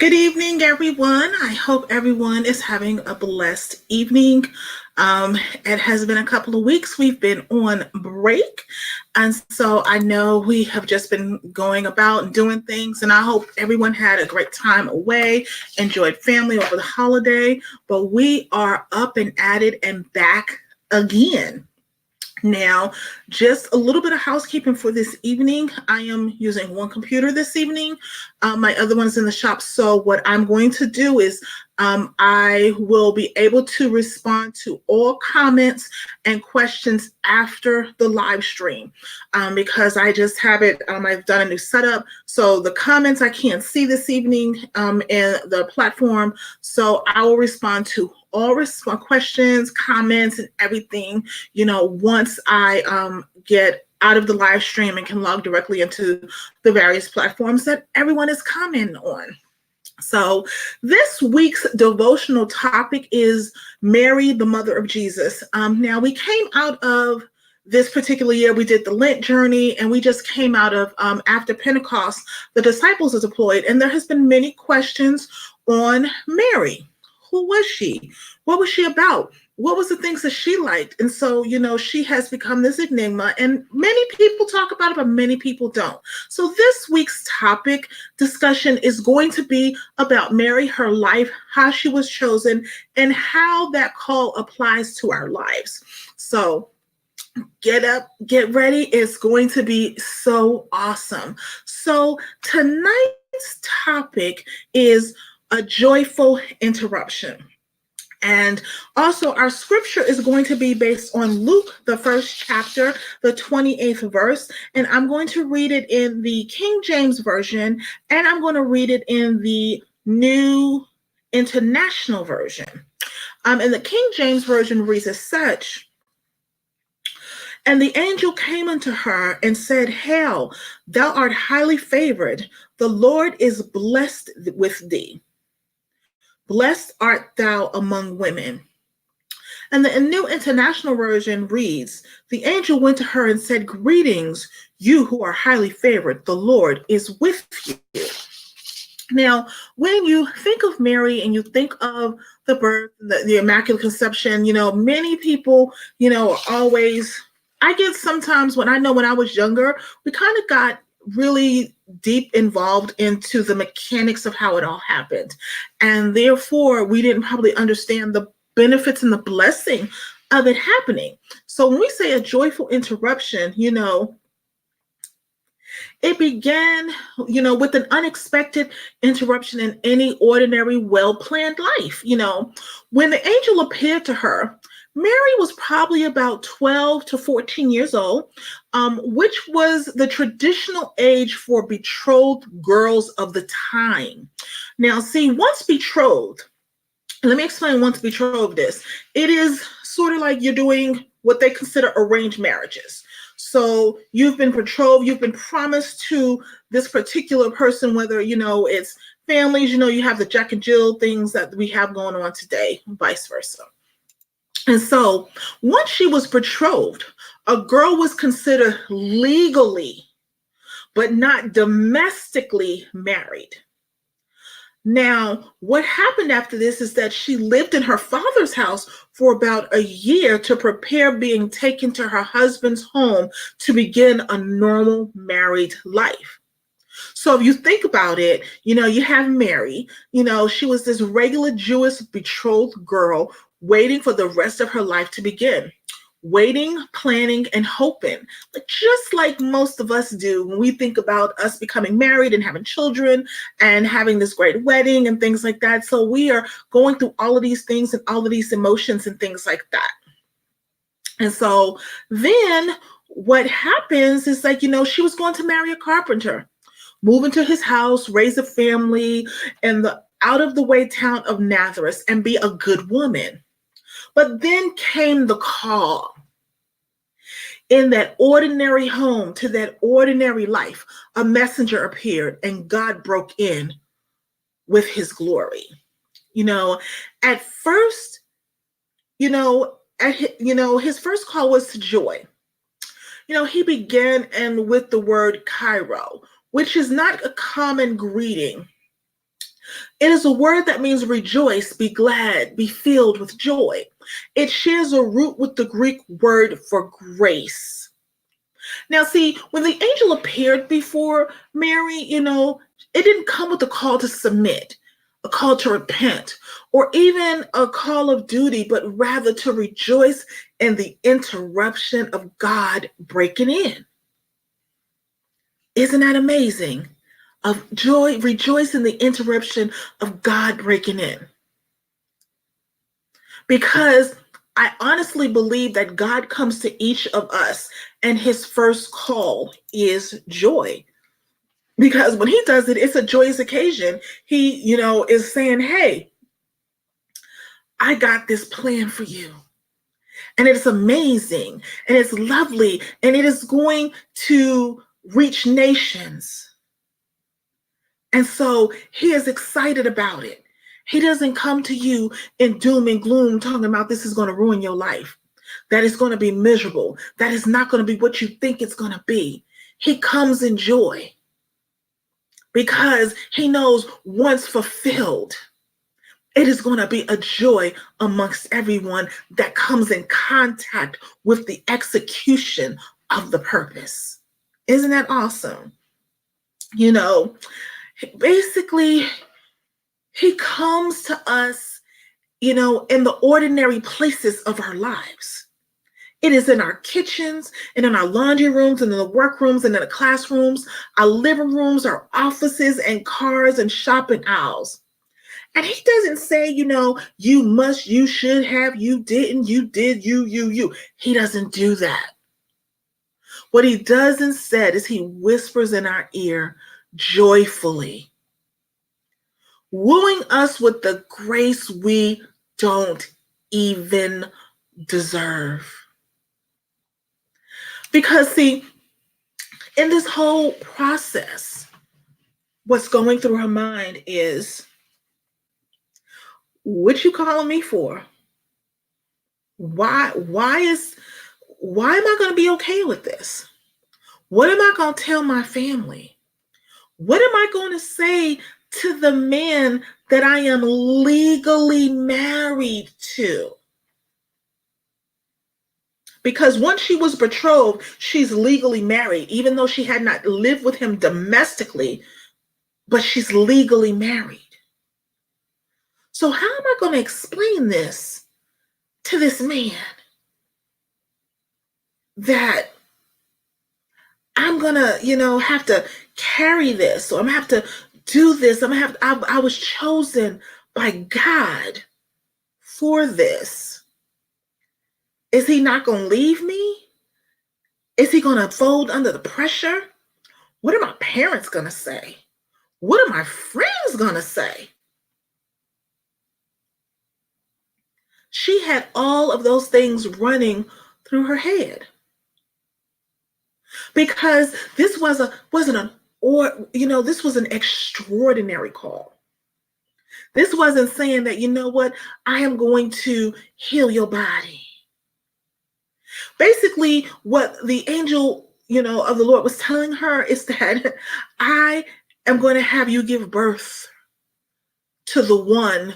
Good evening, everyone. I hope everyone is having a blessed evening. It has been a couple of weeks. We've been on break. And so I know we have just been going about and doing things. And I hope everyone had a great time away, enjoyed family over the holiday. But we are up and at it and back again. Now, just a little bit of housekeeping for this evening. I am using one computer this evening. My other one's in the shop. So what I'm going to do is I will be able to respond to all comments and questions after the live stream because I just have it. I've done a new setup. So the comments I can't see this evening in the platform. So I will respond to all questions, comments, and everything, once I get out of the live stream and can log directly into the various platforms that everyone is commenting on. So this week's devotional topic is Mary, the mother of Jesus. Now we came out of this particular year, we did the Lent journey, and we just came out of after Pentecost, the disciples are deployed, and there has been many questions on Mary. Who was she? What was she about? What was the things that she liked? And so, she has become this enigma, and many people talk about it, but many people don't. So this week's topic discussion is going to be about Mary, her life, how she was chosen, and how that call applies to our lives. So get up, get ready. It's going to be so awesome. So tonight's topic is a joyful interruption. And also our scripture is going to be based on Luke, the first chapter, the 28th verse. And I'm going to read it in the King James Version, and I'm going to read it in the New International Version. And the King James Version reads as such. And the angel came unto her and said, Hail, thou art highly favored. The Lord is blessed with thee. Blessed art thou among women. And the New International Version reads, the angel went to her and said, Greetings, you who are highly favored. The Lord is with you. Now, when you think of Mary and you think of the birth, the Immaculate Conception, many people, are always, I get sometimes when I was younger, we kind of got really deep involved into the mechanics of how it all happened. And therefore, we didn't probably understand the benefits and the blessing of it happening. So when we say a joyful interruption, it began, with an unexpected interruption in any ordinary, well-planned life. When the angel appeared to her, Mary was probably about 12 to 14 years old, which was the traditional age for betrothed girls of the time. Now, see, once betrothed, let me explain once betrothed is. It is sort of like you're doing what they consider arranged marriages. So you've been betrothed, you've been promised to this particular person, whether, it's families, you have the Jack and Jill things that we have going on today, vice versa. And so once she was betrothed, a girl was considered legally, but not domestically married. Now, what happened after this is that she lived in her father's house for about a year to prepare being taken to her husband's home to begin a normal married life. So if you think about it, you have Mary, she was this regular Jewish betrothed girl waiting for the rest of her life to begin. Waiting, planning, and hoping, just like most of us do when we think about us becoming married and having children and having this great wedding and things like that. So we are going through all of these things and all of these emotions and things like that. And so then what happens is she was going to marry a carpenter, move into his house, raise a family in the out of the way town of Nazareth and be a good woman. But then came the call. In that ordinary home, to that ordinary life, a messenger appeared and God broke in with his glory. At first, his first call was to joy. He began with the word Cairo, which is not a common greeting It is a word that means rejoice, be glad, be filled with joy. It shares a root with the Greek word for grace. Now, see, when the angel appeared before Mary, it didn't come with a call to submit, a call to repent, or even a call of duty, but rather to rejoice in the interruption of God breaking in. Isn't that amazing? Of joy, rejoice in the interruption of God breaking in. Because I honestly believe that God comes to each of us and his first call is joy. Because when he does it, it's a joyous occasion. He, is saying, hey, I got this plan for you. And it's amazing and it's lovely and it is going to reach nations. And so he is excited about it. He doesn't come to you in doom and gloom talking about this is going to ruin your life, that it's going to be miserable, that is not going to be what you think it's going to be. He comes in joy because he knows once fulfilled, it is going to be a joy amongst everyone that comes in contact with the execution of the purpose. Isn't that awesome? Basically, he comes to us, in the ordinary places of our lives. It is in our kitchens and in our laundry rooms and in the workrooms and in the classrooms, our living rooms, our offices and cars and shopping aisles. And he doesn't say, you must, you should have, you didn't, you did, you. He doesn't do that. What he does instead is he whispers in our ear joyfully, wooing us with the grace we don't even deserve. Because, see, in this whole process, what's going through her mind is, what you calling me for? Why am I going to be okay with this? What am I going to tell my family? What am I going to say to the man that I am legally married to? Because once she was betrothed, she's legally married, even though she had not lived with him domestically, but she's legally married. So how am I going to explain this to this man that I'm going to, have to carry this, or I'm going to have to do this. I was chosen by God for this. Is he not going to leave me? Is he going to fold under the pressure? What are my parents going to say? What are my friends going to say? She had all of those things running through her head. Because this wasn't this was an extraordinary call. This wasn't saying that, I am going to heal your body. Basically, what the angel, of the Lord was telling her is that I am going to have you give birth to the one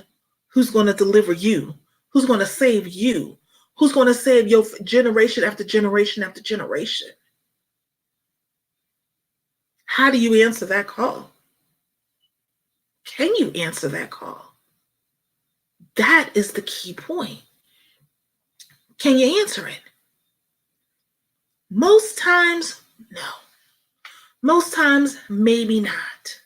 who's going to deliver you, who's going to save you, who's going to save your generation after generation after generation. How do you answer that call? Can you answer that call? That is the key point. Can you answer it? Most times, no. Most times, maybe not.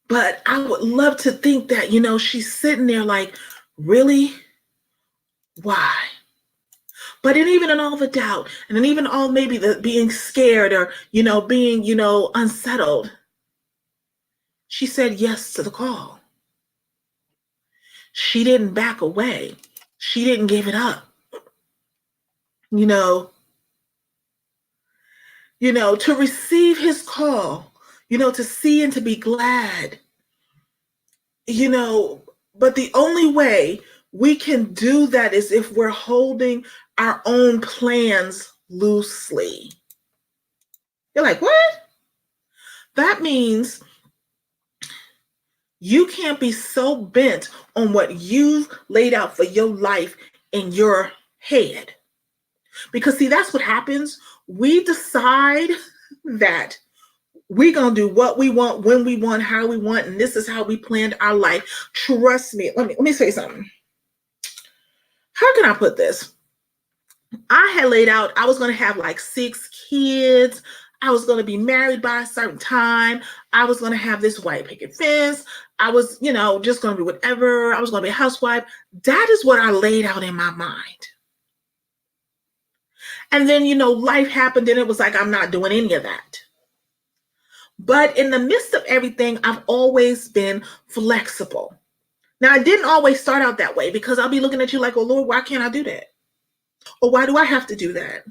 But I would love to think that, she's sitting there like, really? Why? But even in all the doubt, and then even all maybe the being scared or, being, unsettled, she said yes to the call. She didn't back away. She didn't give it up. To receive his call, to see and to be glad, but the only way we can do that is if we're holding our own plans loosely. You're like, what? That means You can't be so bent on what you've laid out for your life in your head. Because, see, that's what happens. We decide that we're going to do what we want, when we want, how we want, and this is how we planned our life. Trust me. Let me say something. How can I put this? I had laid out, I was going to have like 6 kids. I was going to be married by a certain time. I was going to have this white picket fence. I was, just going to be whatever. I was going to be a housewife. That is what I laid out in my mind. And then, life happened and it was like, I'm not doing any of that. But in the midst of everything, I've always been flexible. Now, I didn't always start out that way, because I'll be looking at you like, oh, Lord, why can't I do that? Or why do I have to do that?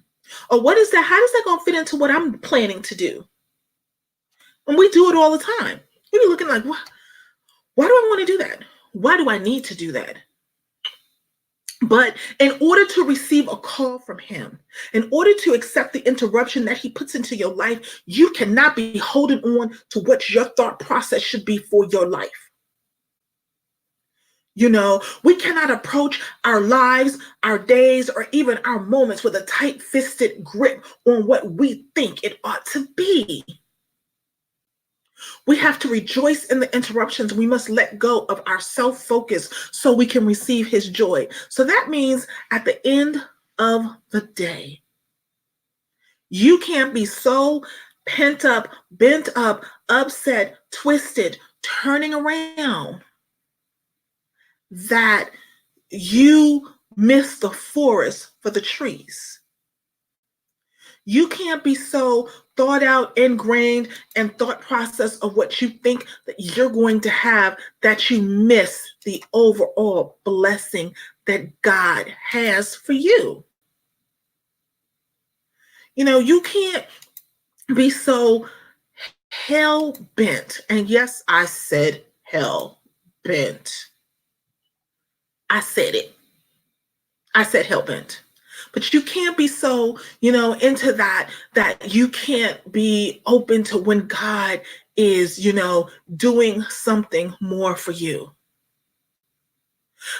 Or what is that? How is that going to fit into what I'm planning to do? And we do it all the time. We be looking like, why do I want to do that? Why do I need to do that? But in order to receive a call from him, in order to accept the interruption that he puts into your life, you cannot be holding on to what your thought process should be for your life. We cannot approach our lives, our days, or even our moments with a tight-fisted grip on what we think it ought to be. We have to rejoice in the interruptions. We must let go of our self-focus so we can receive his joy. So that means at the end of the day, you can't be so pent up, bent up, upset, twisted, turning around that you miss the forest for the trees. You can't be so thought out, ingrained, and thought process of what you think that you're going to have that you miss the overall blessing that God has for you. You can't be so hell bent. And yes, I said hell bent. I said it. I said hell bent. But you can't be so, into that you can't be open to when God is, doing something more for you.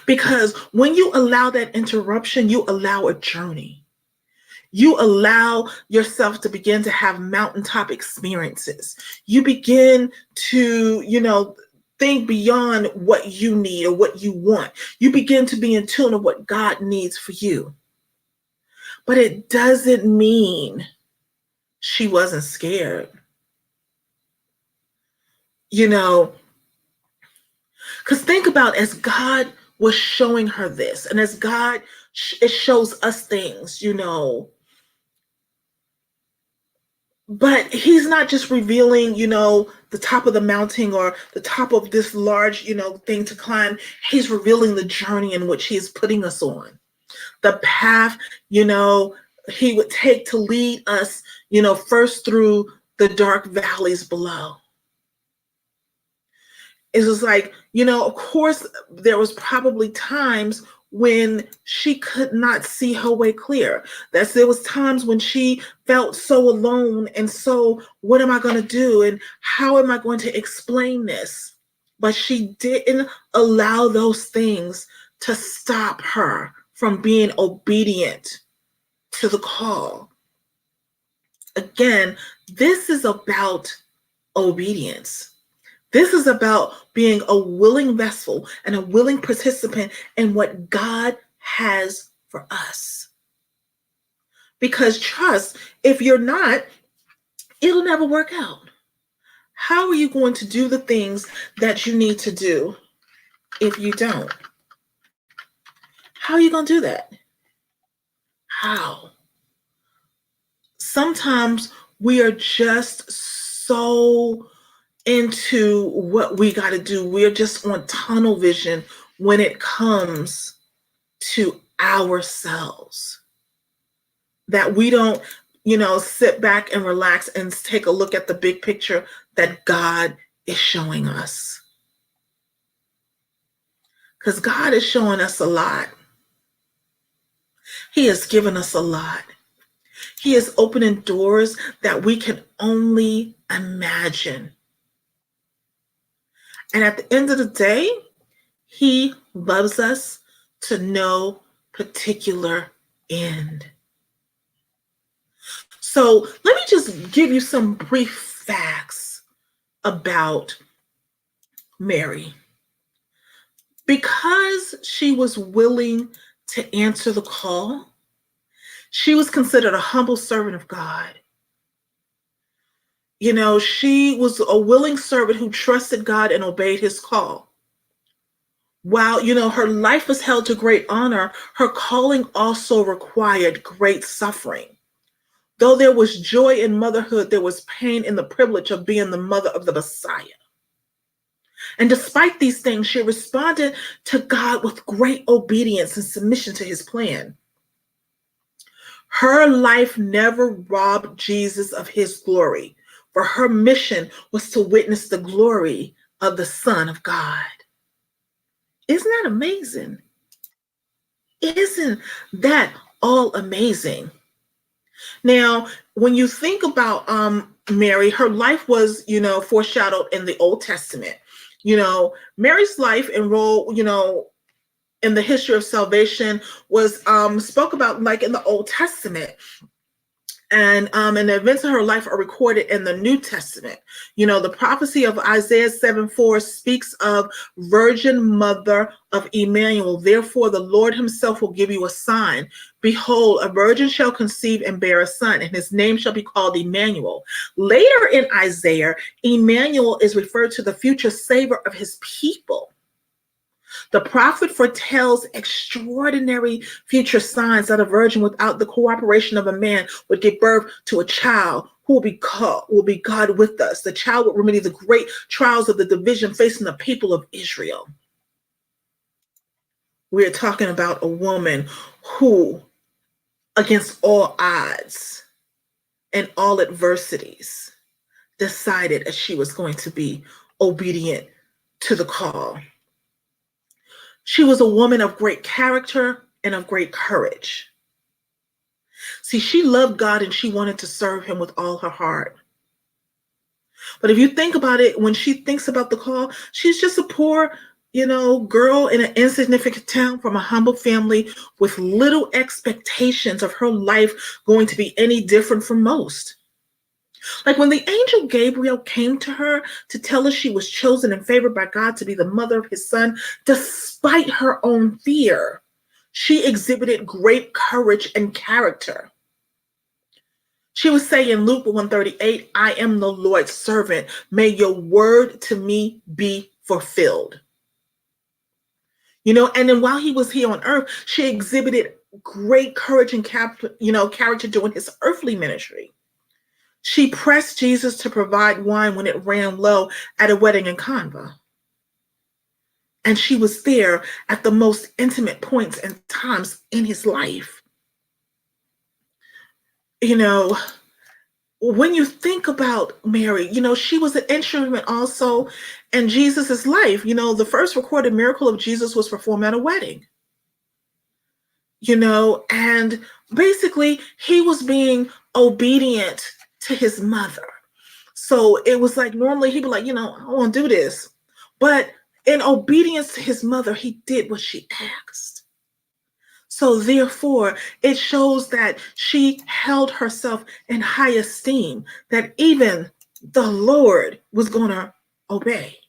Because when you allow that interruption, you allow a journey. You allow yourself to begin to have mountaintop experiences. You begin to, think beyond what you need or what you want. You begin to be in tune with what God needs for you. But it doesn't mean she wasn't scared. Because think about, as God was showing her this, and as God it shows us things, but he's not just revealing, the top of the mountain or the top of this large, thing to climb. He's revealing the journey in which he is putting us on. The path, he would take to lead us, first through the dark valleys below. It was like, of course, there was probably times when she could not see her way clear. There was times when she felt so alone and so, what am I going to do? And how am I going to explain this? But she didn't allow those things to stop her from being obedient to the call. Again, this is about obedience. This is about being a willing vessel and a willing participant in what God has for us. Because trust, if you're not, it'll never work out. How are you going to do the things that you need to do if you don't? How are you going to do that? How? Sometimes we are just so into what we got to do. We're just on tunnel vision when it comes to ourselves, that we don't, sit back and relax and take a look at the big picture that God is showing us. Because God is showing us a lot. He has given us a lot. He is opening doors that we can only imagine. And at the end of the day, he loves us to no particular end. So let me just give you some brief facts about Mary. Because she was willing to answer the call, she was considered a humble servant of God. She was a willing servant who trusted God and obeyed his call. While, her life was held to great honor, her calling also required great suffering. Though there was joy in motherhood, there was pain in the privilege of being the mother of the Messiah. And despite these things, she responded to God with great obedience and submission to his plan. Her life never robbed Jesus of his glory, for her mission was to witness the glory of the Son of God. Isn't that amazing? Isn't that all amazing? Now, when you think about Mary, her life was, foreshadowed in the Old Testament. Mary's life and role, in the history of salvation was spoke about like in the Old Testament. And the events of her life are recorded in the New Testament. The prophecy of Isaiah 7:4 speaks of Virgin Mother of Emmanuel. Therefore, the Lord himself will give you a sign. Behold, a virgin shall conceive and bear a son, and his name shall be called Emmanuel. Later in Isaiah, Emmanuel is referred to the future savior of his people. The prophet foretells extraordinary future signs that a virgin without the cooperation of a man would give birth to a child who will be God with us. The child would remedy the great trials of the division facing the people of Israel. We are talking about a woman who, against all odds and all adversities, decided that she was going to be obedient to the call. She was a woman of great character and of great courage. See, she loved God and she wanted to serve him with all her heart. But if you think about it, when she thinks about the call, she's just a poor, girl in an insignificant town from a humble family with little expectations of her life going to be any different from most. Like when the angel Gabriel came to her to tell her she was chosen and favored by God to be the mother of his son, despite her own fear, she exhibited great courage and character. She was saying in Luke 1:38, I am the Lord's servant. May your word to me be fulfilled. And then while he was here on earth, she exhibited great courage and character during his earthly ministry. She pressed Jesus to provide wine when it ran low at a wedding in Cana. And she was there at the most intimate points and times in his life. When you think about Mary, she was an instrument also in Jesus's life. The first recorded miracle of Jesus was performed at a wedding. And basically he was being obedient to his mother. So it was like normally he'd be like, I want to do this. But in obedience to his mother, he did what she asked. So therefore, it shows that she held herself in high esteem, that even the Lord was going to obey.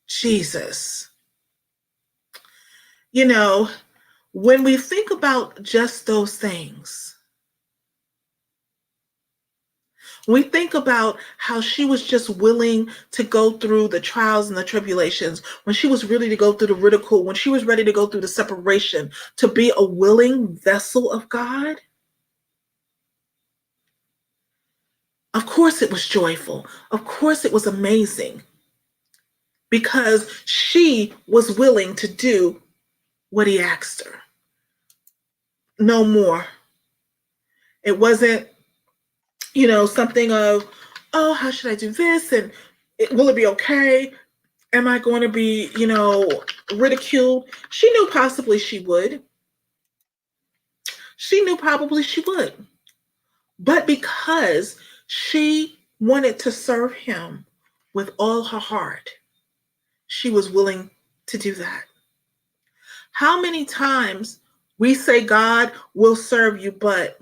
Jesus. When we think about just those things, we think about how she was just willing to go through the trials and the tribulations, when she was ready to go through the ridicule, when she was ready to go through the separation, to be a willing vessel of God. Of course it was joyful. Of course it was amazing, because she was willing to do what he asked her. No more. It wasn't, something of, oh, how should I do this? And will it be okay? Am I going to be, ridiculed? She knew possibly she would. She knew probably she would. But because She wanted to serve him with all her heart. She was willing to do that. How many times we say, God will serve you, but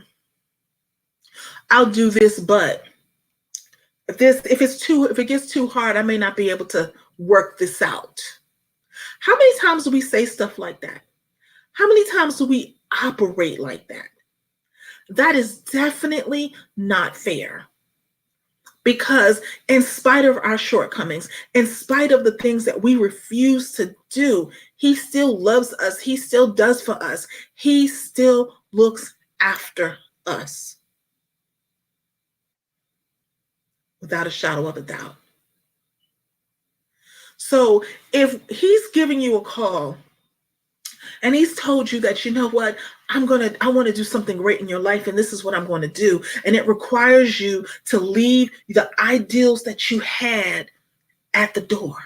I'll do this, but if it gets too hard, I may not be able to work this out. How many times do we say stuff like that? How many times do we operate like that? That is definitely not fair. Because in spite of our shortcomings, in spite of the things that we refuse to do, he still loves us. He still does for us. He still looks after us. Without a shadow of a doubt. So if he's giving you a call and he's told you that, you know what, I want to do something great in your life, and this is what I'm going to do, and it requires you to leave the ideals that you had at the door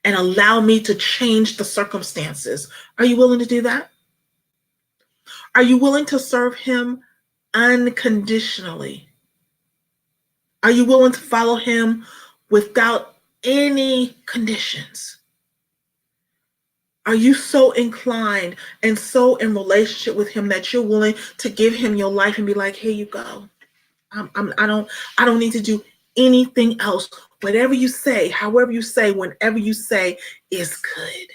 and allow me to change the circumstances. Are you willing to do that? Are you willing to serve him unconditionally? Are you willing to follow him without any conditions? Are you so inclined and so in relationship with him that you're willing to give him your life and be like, here you go. I don't need to do anything else. Whatever you say, however you say, whenever you say is good.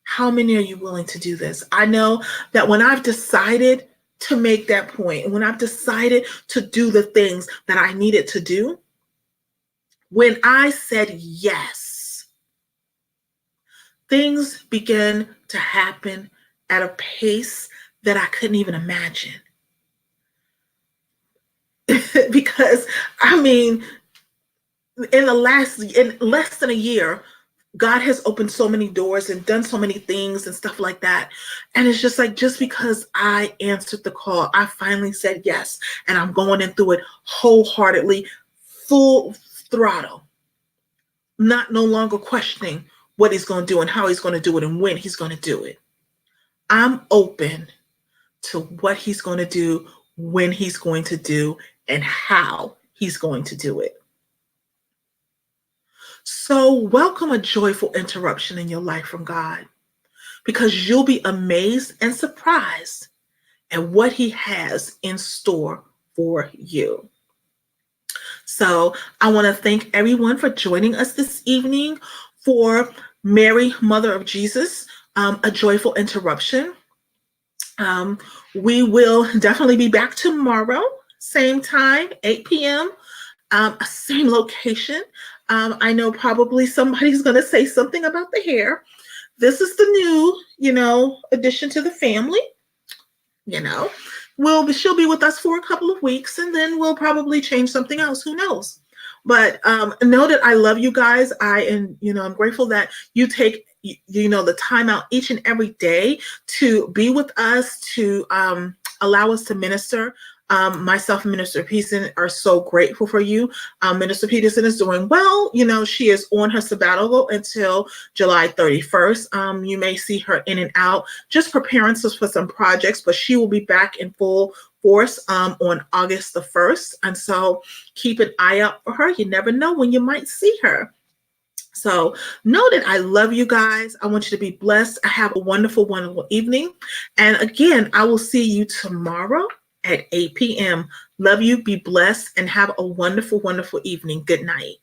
How many are you willing to do this? I know that when I've decided to make that point, and when I've decided to do the things that I needed to do, when I said yes, things began to happen at a pace that I couldn't even imagine. Because, I mean, in less than a year, God has opened so many doors and done so many things and stuff like that. And it's just like, just because I answered the call, I finally said yes. And I'm going in through it wholeheartedly, full throttle, no longer questioning what he's going to do and how he's going to do it and when he's going to do it. I'm open to what he's going to do, when he's going to do, and how he's going to do it. So welcome a joyful interruption in your life from God, because you'll be amazed and surprised at what he has in store for you. So I want to thank everyone for joining us this evening for Mary, Mother of Jesus, a joyful interruption. We will definitely be back tomorrow, same time, 8 p.m., same location. I know probably somebody's going to say something about the hair. This is the new, addition to the family. She'll be with us for a couple of weeks, and then we'll probably change something else. Who knows? But know that I love you guys. I'm grateful that you take the time out each and every day to be with us, to allow us to minister. Myself and Minister Peterson are so grateful for you. Minister Peterson is doing well. She is on her sabbatical until July 31st. You may see her in and out, just preparing us for some projects, but she will be back in full force on August the 1st. And so keep an eye out for her. You never know when you might see her. So know that I love you guys. I want you to be blessed. Have a wonderful, wonderful evening. And again, I will see you tomorrow at 8 p.m. Love you, be blessed, and have a wonderful, wonderful evening. Good night.